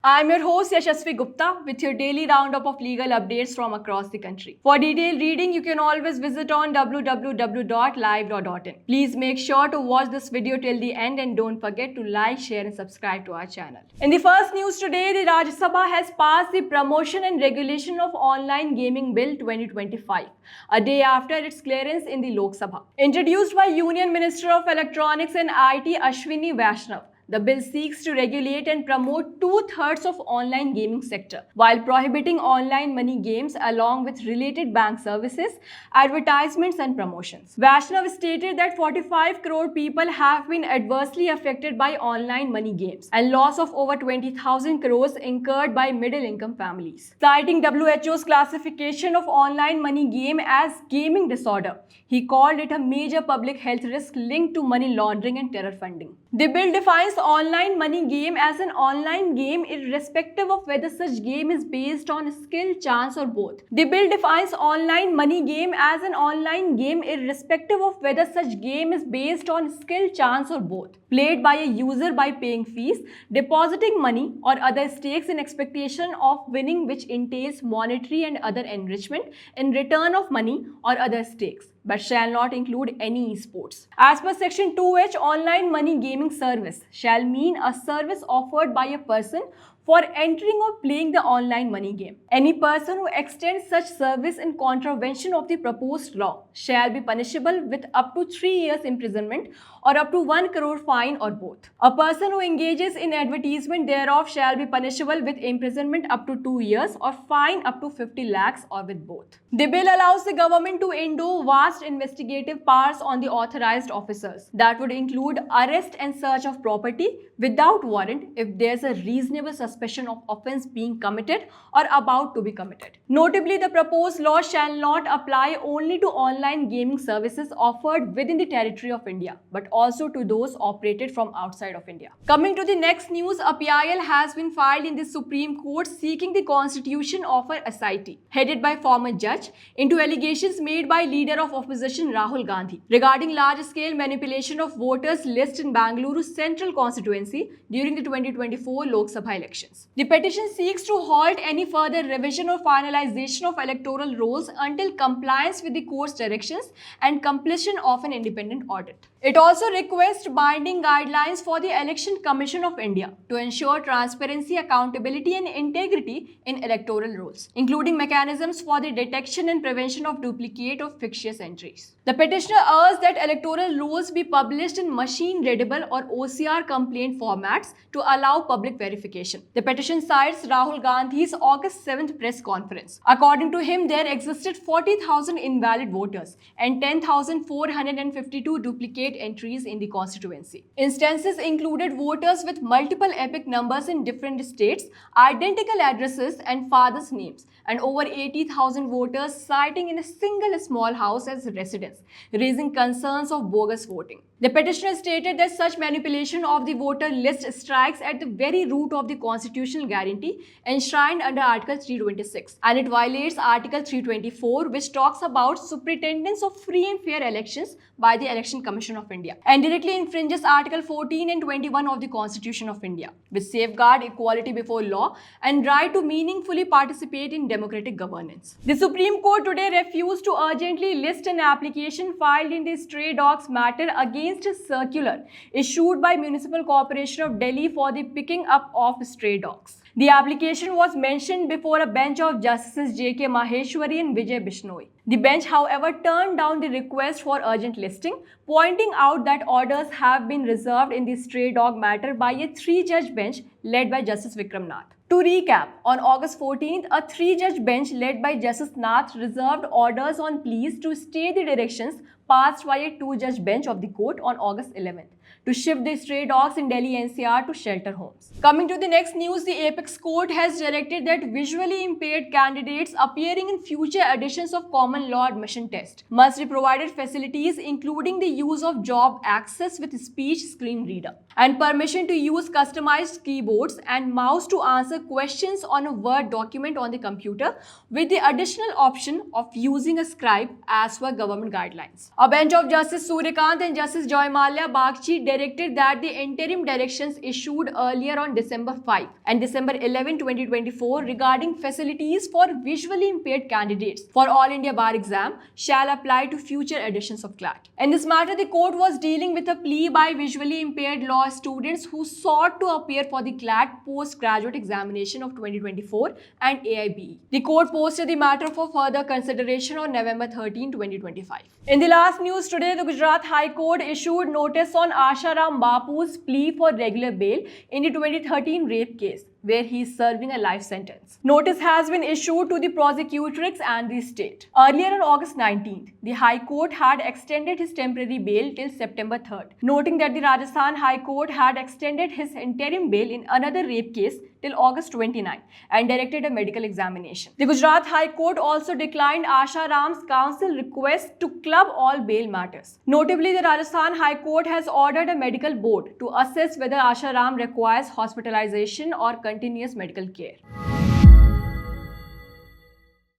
I'm your host Yashasvi Gupta with your daily roundup of legal updates from across the country. For detailed reading, you can always visit on www.live.in. Please make sure to watch this video till the end and don't forget to like, share and subscribe to our channel. In the first news today, the Rajya Sabha has passed the Promotion and Regulation of Online Gaming Bill 2025, a day after its clearance in the Lok Sabha. Introduced by Union Minister of Electronics and IT Ashwini Vaishnav, the bill seeks to regulate and promote two-thirds of online gaming sector while prohibiting online money games along with related bank services, advertisements and promotions. Vaishnav stated that 45 crore people have been adversely affected by online money games and loss of over 20,000 crores incurred by middle-income families. Citing WHO's classification of online money game as gaming disorder, he called it a major public health risk linked to money laundering and terror funding. The bill defines online money game as an online game irrespective of whether such game is based on skill, chance or both. The bill defines online money game as an online game irrespective of whether such game is based on skill, chance or both, played by a user by paying fees, depositing money or other stakes in expectation of winning, which entails monetary and other enrichment in return of money or other stakes, but shall not include any esports. As per Section 2H, online money gaming service shall mean a service offered by a person for entering or playing the online money game. Any person who extends such service in contravention of the proposed law shall be punishable with up to 3 years imprisonment or up to 1 crore fine or both. A person who engages in advertisement thereof shall be punishable with imprisonment up to 2 years or fine up to 50 lakhs or with both. The bill allows the government to endow vast investigative powers on the authorized officers. That would include arrest and search of property without warrant if there's a reasonable suspicion of offence being committed or about to be committed. Notably, the proposed law shall not apply only to online gaming services offered within the territory of India, but also to those operated from outside of India. Coming to the next news, a PIL has been filed in the Supreme Court seeking the constitution of a SIT, headed by former judge, into allegations made by leader of opposition Rahul Gandhi regarding large-scale manipulation of voters list in Bangalore Central constituency during the 2024 Lok Sabha elections. The petition seeks to halt any further revision or finalization of electoral rolls until compliance with the court's directions and completion of an independent audit. It also requests binding guidelines for the Election Commission of India to ensure transparency, accountability and integrity in electoral rolls, including mechanisms for the detection and prevention of duplicate or fictitious entries. The petitioner urged that electoral rolls be published in machine-readable or OCR complaint formats to allow public verification. The petition cites Rahul Gandhi's August 7th press conference. According to him, there existed 40,000 invalid voters and 10,452 duplicate entries in the constituency. Instances included voters with multiple epic numbers in different states, identical addresses and fathers' names, and over 80,000 voters citing in a single small house as residents, raising concerns of bogus voting. The petitioner stated that such manipulation of the voter list strikes at the very root of the constitutional guarantee enshrined under Article 326, and it violates Article 324, which talks about superintendence of free and fair elections by the Election Commission of India, and directly infringes Article 14 and 21 of the Constitution of India, which safeguard equality before law and right to meaningfully participate in democratic governance. The Supreme Court today refused to urgently list an application filed in the stray dogs matter against a circular issued by Municipal Corporation of Delhi for the picking up of stray dogs. The application was mentioned before a bench of Justices J.K. Maheshwari and Vijay Bishnoi. The bench, however, turned down the request for urgent listing, pointing out that orders have been reserved in the stray dog matter by a 3-judge bench led by Justice Vikram Nath. To recap, on August 14th, a 3-judge bench led by Justice Nath reserved orders on pleas to stay the directions passed by a 2-judge bench of the court on August 11th to shift the stray dogs in Delhi NCR to shelter homes. Coming to the next news, the Apex Court has directed that visually impaired candidates appearing in future editions of Common Law Admission Test must be provided facilities including the use of job access with speech screen reader and permission to use customized keyboards and mouse to answer questions on a Word document on the computer, with the additional option of using a scribe as per government guidelines. A bench of Justice Suryakant and Justice Joymalia Bagchi directed that the interim directions issued earlier on December 5 and December 11, 2024 regarding facilities for visually impaired candidates for All India Bar exam shall apply to future editions of CLAT. In this matter, the court was dealing with a plea by visually impaired law students who sought to appear for the CLAT postgraduate examination of 2024 and AIBE. The court posted the matter for further consideration on November 13, 2025. In the last news today, the Gujarat High Court issued notice on Asharam Bapu's plea for regular bail in the 2013 rape case, where he is serving a life sentence. Notice has been issued to the prosecutrix and the state. Earlier on August 19th, the High Court had extended his temporary bail till September 3rd, noting that the Rajasthan High Court had extended his interim bail in another rape case till August 29 and directed a medical examination. The Gujarat High Court also declined Asha Ram's counsel request to club all bail matters. Notably, the Rajasthan High Court has ordered a medical board to assess whether Asha Ram requires hospitalization or continuous medical care.